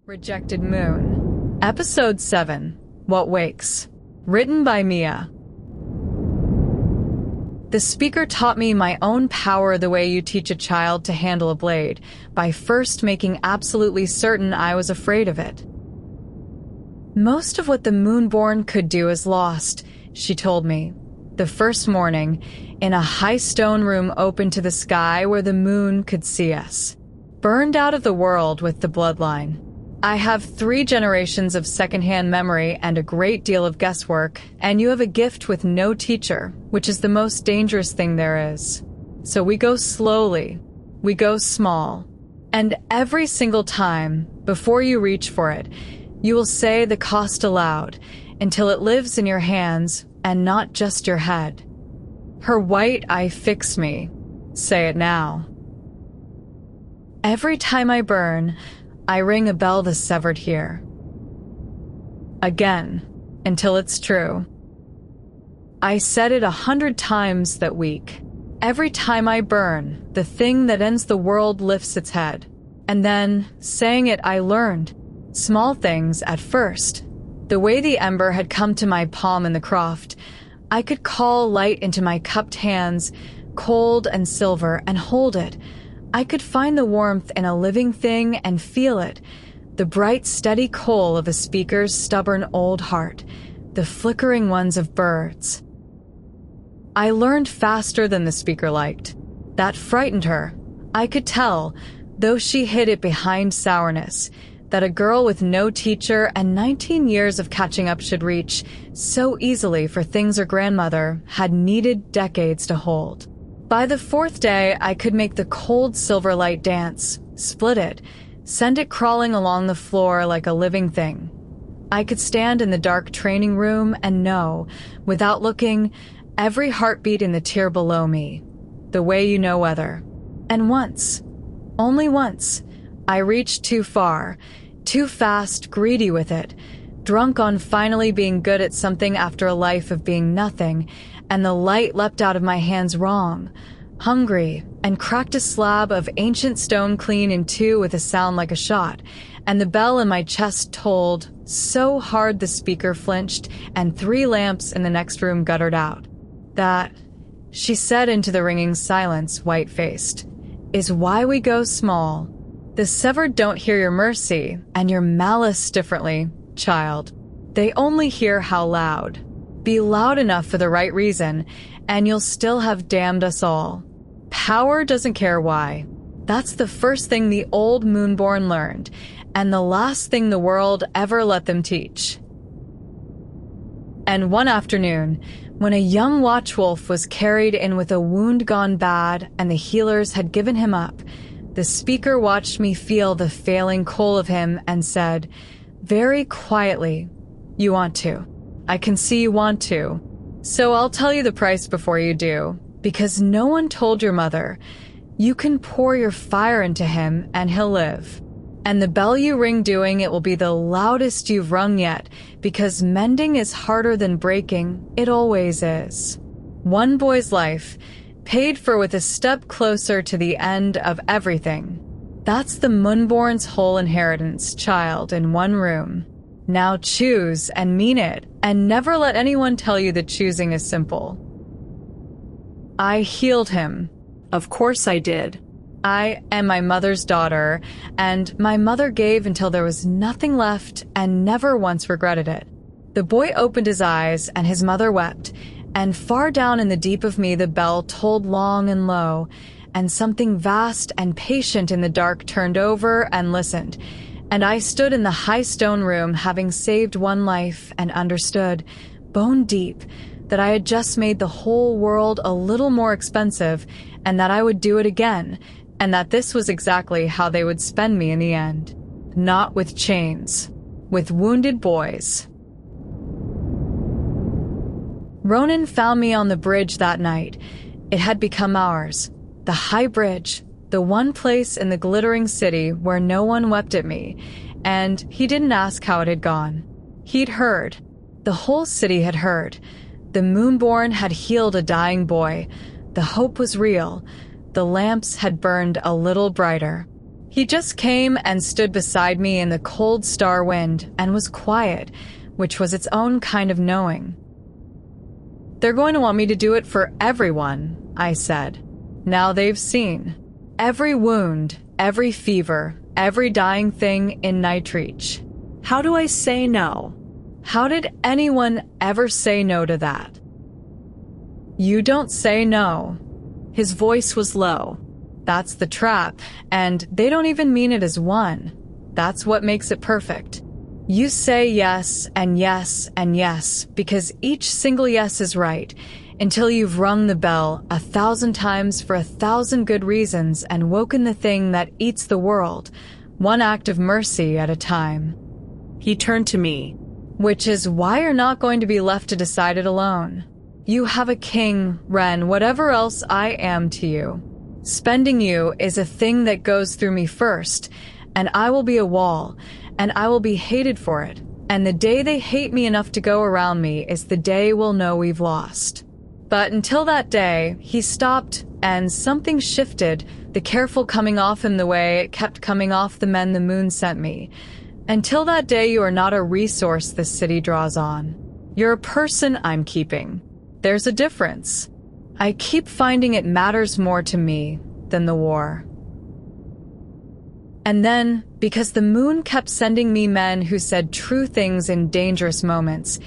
Rejected Moon. Episode 7. What Wakes. Written by Mia. The speaker taught me my own power the way you teach a child to handle a blade, by first making absolutely certain I was afraid of it. Most of what the Moonborn could do is lost, she told me, the first morning, in a high stone room open to the sky where the moon could see us. Burned out of the world with the bloodline. I have 3 generations of secondhand memory and a great deal of guesswork, and you have a gift with no teacher, which is the most dangerous thing there is. So we go slowly, we go small, and every single time, before you reach for it, you will say the cost aloud, until it lives in your hands and not just your head. Her white eye fix me. Say it now. Every time I burn, I ring a bell the severed hear. Again, until it's true. I said it 100 times that week. Every time I burn, the thing that ends the world lifts its head. And then, saying it, I learned. Small things at first. The way the ember had come to my palm in the croft, I could call light into my cupped hands, cold and silver, and hold it. I could find the warmth in a living thing and feel it, the bright, steady coal of a speaker's stubborn old heart, the flickering ones of birds. I learned faster than the speaker liked. That frightened her. I could tell, though she hid it behind sourness, that a girl with no teacher and 19 years of catching up should reach so easily for things her grandmother had needed decades to hold. By the 4th day, I could make the cold silver light dance, split it, send it crawling along the floor like a living thing. I could stand in the dark training room and know, without looking, every heartbeat in the tier below me, the way you know weather. And once, only once, I reached too far, too fast, greedy with it, drunk on finally being good at something after a life of being nothing, and the light leapt out of my hands wrong, hungry, and cracked a slab of ancient stone clean in 2 with a sound like a shot, and the bell in my chest tolled so hard the speaker flinched, and 3 lamps in the next room guttered out. That, she said into the ringing silence, white-faced, is why we go small. The severed don't hear your mercy, and your malice differently, child. They only hear how loud. Be loud enough for the right reason, and you'll still have damned us all. Power doesn't care why. That's the first thing the old Moonborn learned, and the last thing the world ever let them teach. And one afternoon, when a young watchwolf was carried in with a wound gone bad and the healers had given him up, the speaker watched me feel the failing coal of him and said, very quietly, "You want to. I can see you want to. So I'll tell you the price before you do, because no one told your mother. You can pour your fire into him and he'll live. And the bell you ring doing it will be the loudest you've rung yet, because mending is harder than breaking. It always is. One boy's life, paid for with a step closer to the end of everything. That's the Moonborn's whole inheritance, child, in one room. Now choose and mean it, and never let anyone tell you that choosing is simple." I healed him. Of course I did. I am my mother's daughter, and my mother gave until there was nothing left and never once regretted it. The boy opened his eyes and his mother wept, and far down in the deep of me the bell tolled long and low, and something vast and patient in the dark turned over and listened. And I stood in the high stone room, having saved one life, and understood, bone deep, that I had just made the whole world a little more expensive, and that I would do it again, and that this was exactly how they would spend me in the end. Not with chains, with wounded boys. Ronan found me on the bridge that night. It had become ours, the high bridge, the one place in the glittering city where no one wept at me, and he didn't ask how it had gone. He'd heard. The whole city had heard. The Moonborn had healed a dying boy. The hope was real. The lamps had burned a little brighter. He just came and stood beside me in the cold star wind and was quiet, which was its own kind of knowing. They're going to want me to do it for everyone, I said. Now they've seen. Every wound, every fever, every dying thing in Nightreach. How do I say no? How did anyone ever say no to that? You don't say no. His voice was low. That's the trap, and they don't even mean it as one. That's what makes it perfect. You say yes and yes and yes, because each single yes is right, until you've rung the bell 1,000 times for 1,000 good reasons and woken the thing that eats the world, one act of mercy at a time. He turned to me. Which is why you're not going to be left to decide it alone. You have a king, Ren, whatever else I am to you. Spending you is a thing that goes through me first, and I will be a wall, and I will be hated for it. And the day they hate me enough to go around me is the day we'll know we've lost. But until that day, he stopped, and something shifted, the careful coming off him the way it kept coming off the men the moon sent me. Until that day, you are not a resource this city draws on. You're a person I'm keeping. There's a difference. I keep finding it matters more to me than the war. And then, because the moon kept sending me men who said true things in dangerous moments,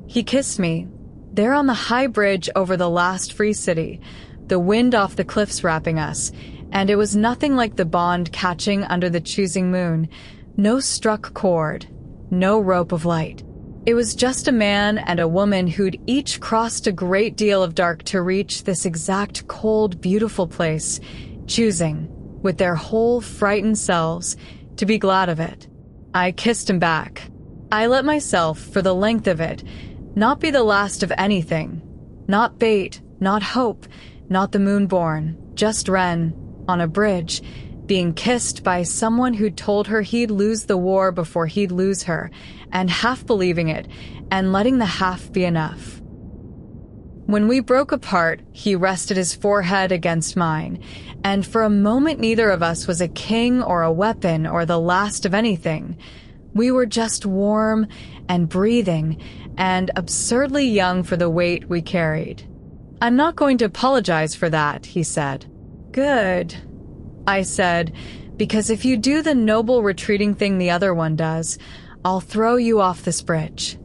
he kissed me, there on the high bridge over the last free city, the wind off the cliffs wrapping us, and it was nothing like the bond catching under the choosing moon. No struck cord, no rope of light. It was just a man and a woman who'd each crossed a great deal of dark to reach this exact cold, beautiful place, choosing, with their whole frightened selves, to be glad of it. I kissed him back. I let myself, for the length of it, not be the last of anything. Not bait, not hope, not the moonborn, just Ren, on a bridge, being kissed by someone who told her he'd lose the war before he'd lose her, and half believing it, and letting the half be enough. When we broke apart, he rested his forehead against mine, and for a moment neither of us was a king or a weapon or the last of anything. We were just warm and breathing, and absurdly young for the weight we carried. I'm not going to apologize for that, he said. Good, I said, because if you do the noble retreating thing the other one does, I'll throw you off this bridge.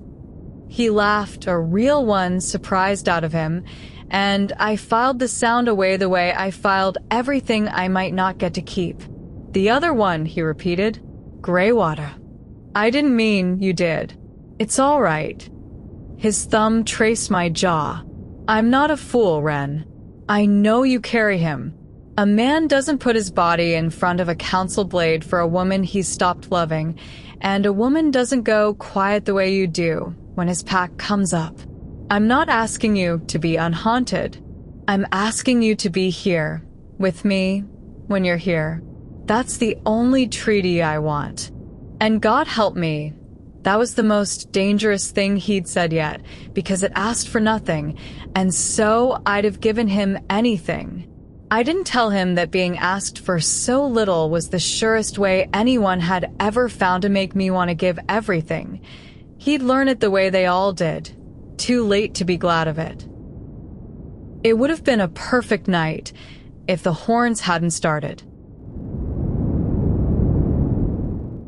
He laughed, a real one surprised out of him, and I filed the sound away the way I filed everything I might not get to keep. The other one, he repeated. Greywater. I didn't mean you did. It's all right. His thumb traced my jaw. I'm not a fool, Ren. I know you carry him. A man doesn't put his body in front of a council blade for a woman he's stopped loving, and a woman doesn't go quiet the way you do when his pack comes up. I'm not asking you to be unhaunted. I'm asking you to be here, with me, when you're here. That's the only treaty I want. And God help me, that was the most dangerous thing he'd said yet, because it asked for nothing, and so I'd have given him anything. I didn't tell him that being asked for so little was the surest way anyone had ever found to make me want to give everything. He'd learn it the way they all did, too late to be glad of it. It would have been a perfect night if the horns hadn't started.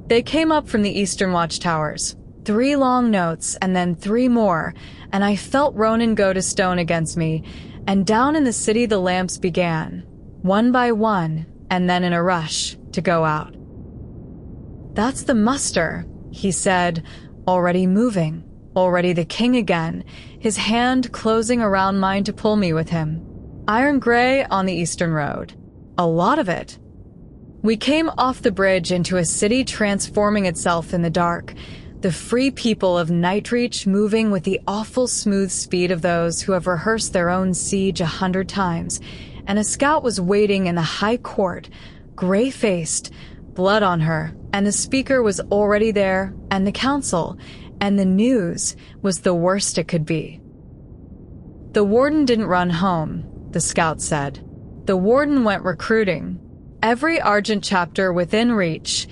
They came up from the eastern watchtowers, 3 long notes and then 3 more, and I felt Ronan go to stone against me, and down in the city the lamps began, one by one, and then in a rush, to go out. That's the muster, he said, already moving, already the king again, his hand closing around mine to pull me with him. Iron gray on the eastern road. A lot of it. We came off the bridge into a city transforming itself in the dark, the free people of Nightreach moving with the awful smooth speed of those who have rehearsed their own siege 100 times, and a scout was waiting in the high court, gray-faced, blood on her, and the speaker was already there, and the council, and the news was the worst it could be. The warden didn't run home, the scout said. The warden went recruiting. Every Argent chapter within reach,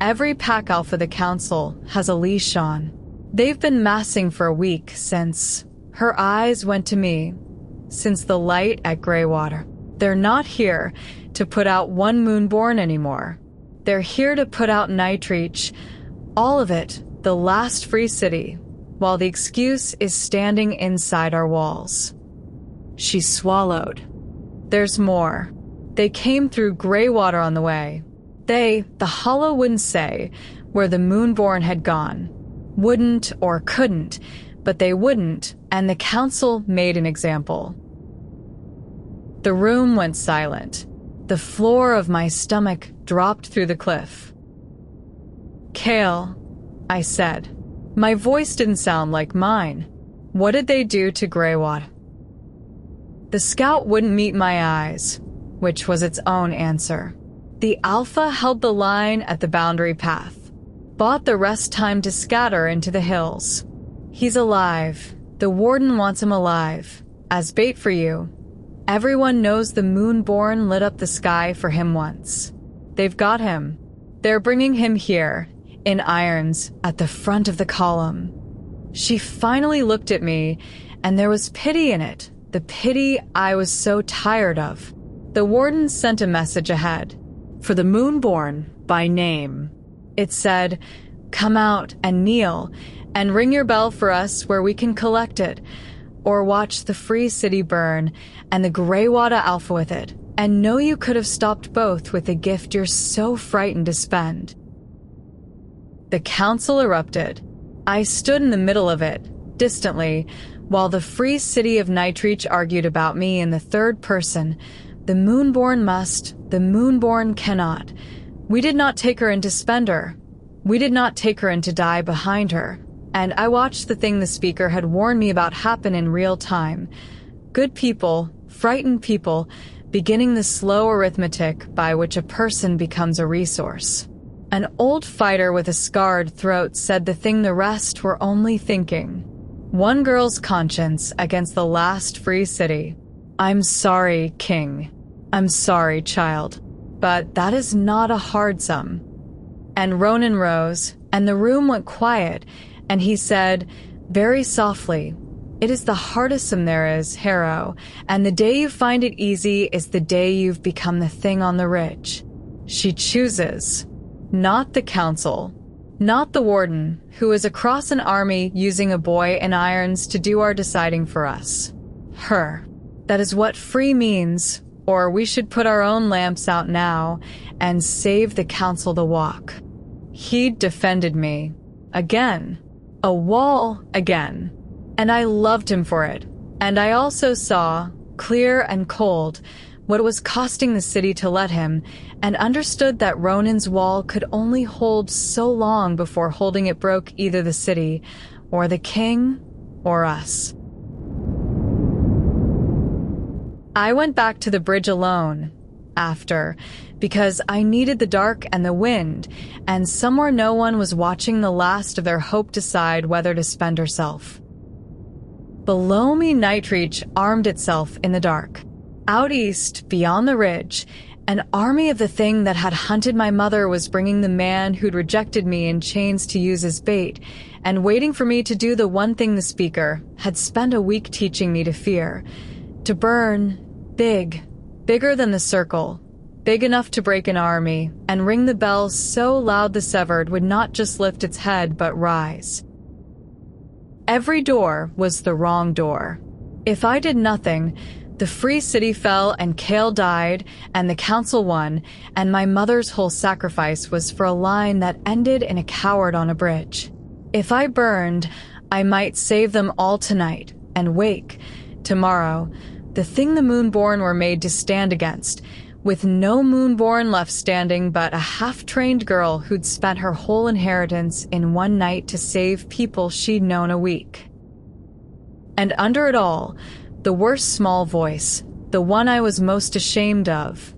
every pack alpha the council has a leash on. They've been massing for a week since her eyes went to me, since the light at Greywater. They're not here to put out one Moonborn anymore. They're here to put out Nightreach, all of it, the last free city, while the excuse is standing inside our walls. She swallowed. There's more. They came through Greywater on the way. They, the Hollow, wouldn't say where the Moonborn had gone. Wouldn't or couldn't, but they wouldn't, and the council made an example. The room went silent. The floor of my stomach dropped through the cliff. "Kale," I said. My voice didn't sound like mine. "What did they do to Greywater?" The scout wouldn't meet my eyes, which was its own answer. The Alpha held the line at the boundary path, bought the rest time to scatter into the hills. He's alive. The Warden wants him alive, as bait for you. Everyone knows the Moonborn lit up the sky for him once. They've got him. They're bringing him here, in irons, at the front of the column. She finally looked at me, and there was pity in it, the pity I was so tired of. The Warden sent a message ahead, for the Moonborn, by name. It said, "Come out and kneel, and ring your bell for us where we can collect it, or watch the free city burn, and the Greywater Alpha with it, and know you could have stopped both with the gift you're so frightened to spend." The council erupted. I stood in the middle of it, distantly, while the free city of Nightreach argued about me in the third person. The Moonborn must, the Moonborn cannot. We did not take her in to spend her. We did not take her in to die behind her. And I watched the thing the speaker had warned me about happen in real time. Good people, frightened people, beginning the slow arithmetic by which a person becomes a resource. An old fighter with a scarred throat said the thing the rest were only thinking. One girl's conscience against the last free city. I'm sorry, King. I'm sorry, child. But that is not a hard sum. And Ronan rose, and the room went quiet, and he said, very softly, "It is the hardest sum there is, Harrow, and the day you find it easy is the day you've become the thing on the ridge. She chooses. Not the council. Not the Warden, who is across an army using a boy in irons to do our deciding for us. Her. That is what free means, or we should put our own lamps out now and save the council the walk." He defended me. Again. A wall again. And I loved him for it. And I also saw, clear and cold, what it was costing the city to let him, and understood that Ronan's wall could only hold so long before holding it broke either the city, or the king, or us. I went back to the bridge alone, after, because I needed the dark and the wind, and somewhere no one was watching the last of their hope decide whether to spend herself. Below me, Nightreach armed itself in the dark. Out east, beyond the ridge, an army of the thing that had hunted my mother was bringing the man who'd rejected me in chains to use as bait, and waiting for me to do the one thing the speaker had spent a week teaching me to fear. To burn, big, bigger than the circle, big enough to break an army, and ring the bell so loud the severed would not just lift its head but rise. Every door was the wrong door. If I did nothing, the free city fell and Kale died and the council won, and my mother's whole sacrifice was for a line that ended in a coward on a bridge. If I burned, I might save them all tonight and wake, tomorrow, the thing the Moonborn were made to stand against, with no Moonborn left standing but a half-trained girl who'd spent her whole inheritance in one night to save people she'd known a week. And under it all, the worst small voice, the one I was most ashamed of,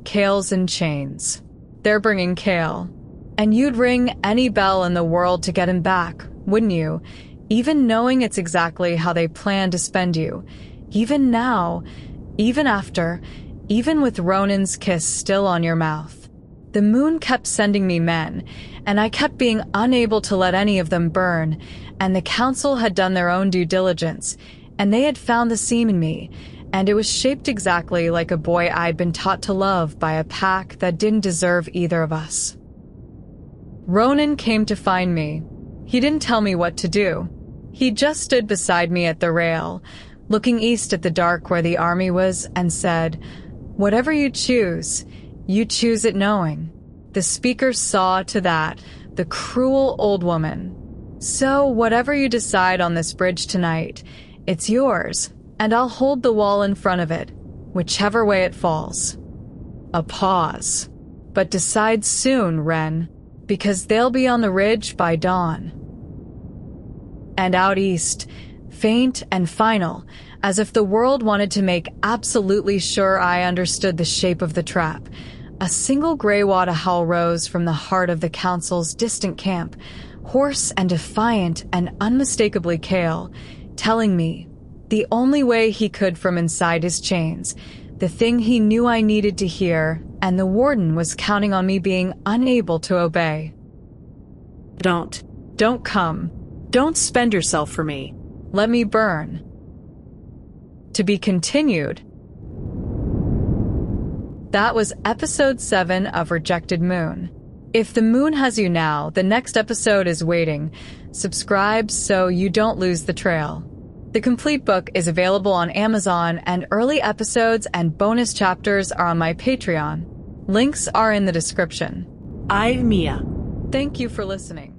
Kale's in chains. They're bringing Kale. And you'd ring any bell in the world to get him back, wouldn't you? Even knowing it's exactly how they plan to spend you. Even now, even after, even with Ronan's kiss still on your mouth. The moon kept sending me men, and I kept being unable to let any of them burn, and the council had done their own due diligence, and they had found the seam in me, and it was shaped exactly like a boy I'd been taught to love by a pack that didn't deserve either of us. Ronan came to find me. He didn't tell me what to do. He just stood beside me at the rail, looking east at the dark where the army was, and said, "Whatever you choose it knowing." The speaker saw to that, the cruel old woman. "So whatever you decide on this bridge tonight, it's yours, and I'll hold the wall in front of it, whichever way it falls." A pause. "But decide soon, Wren, because they'll be on the ridge by dawn." And out east, faint and final, as if the world wanted to make absolutely sure I understood the shape of the trap, a single grey-water howl rose from the heart of the council's distant camp, hoarse and defiant and unmistakably Kale, telling me, the only way he could from inside his chains, the thing he knew I needed to hear, and the warden was counting on me being unable to obey. Don't come. Don't spend yourself for me. Let me burn. To be continued. That was episode 7 of Rejected Moon. If the moon has you now, the next episode is waiting. Subscribe so you don't lose the trail. The complete book is available on Amazon, and early episodes and bonus chapters are on my Patreon. Links are in the description. I'm Mia. Thank you for listening.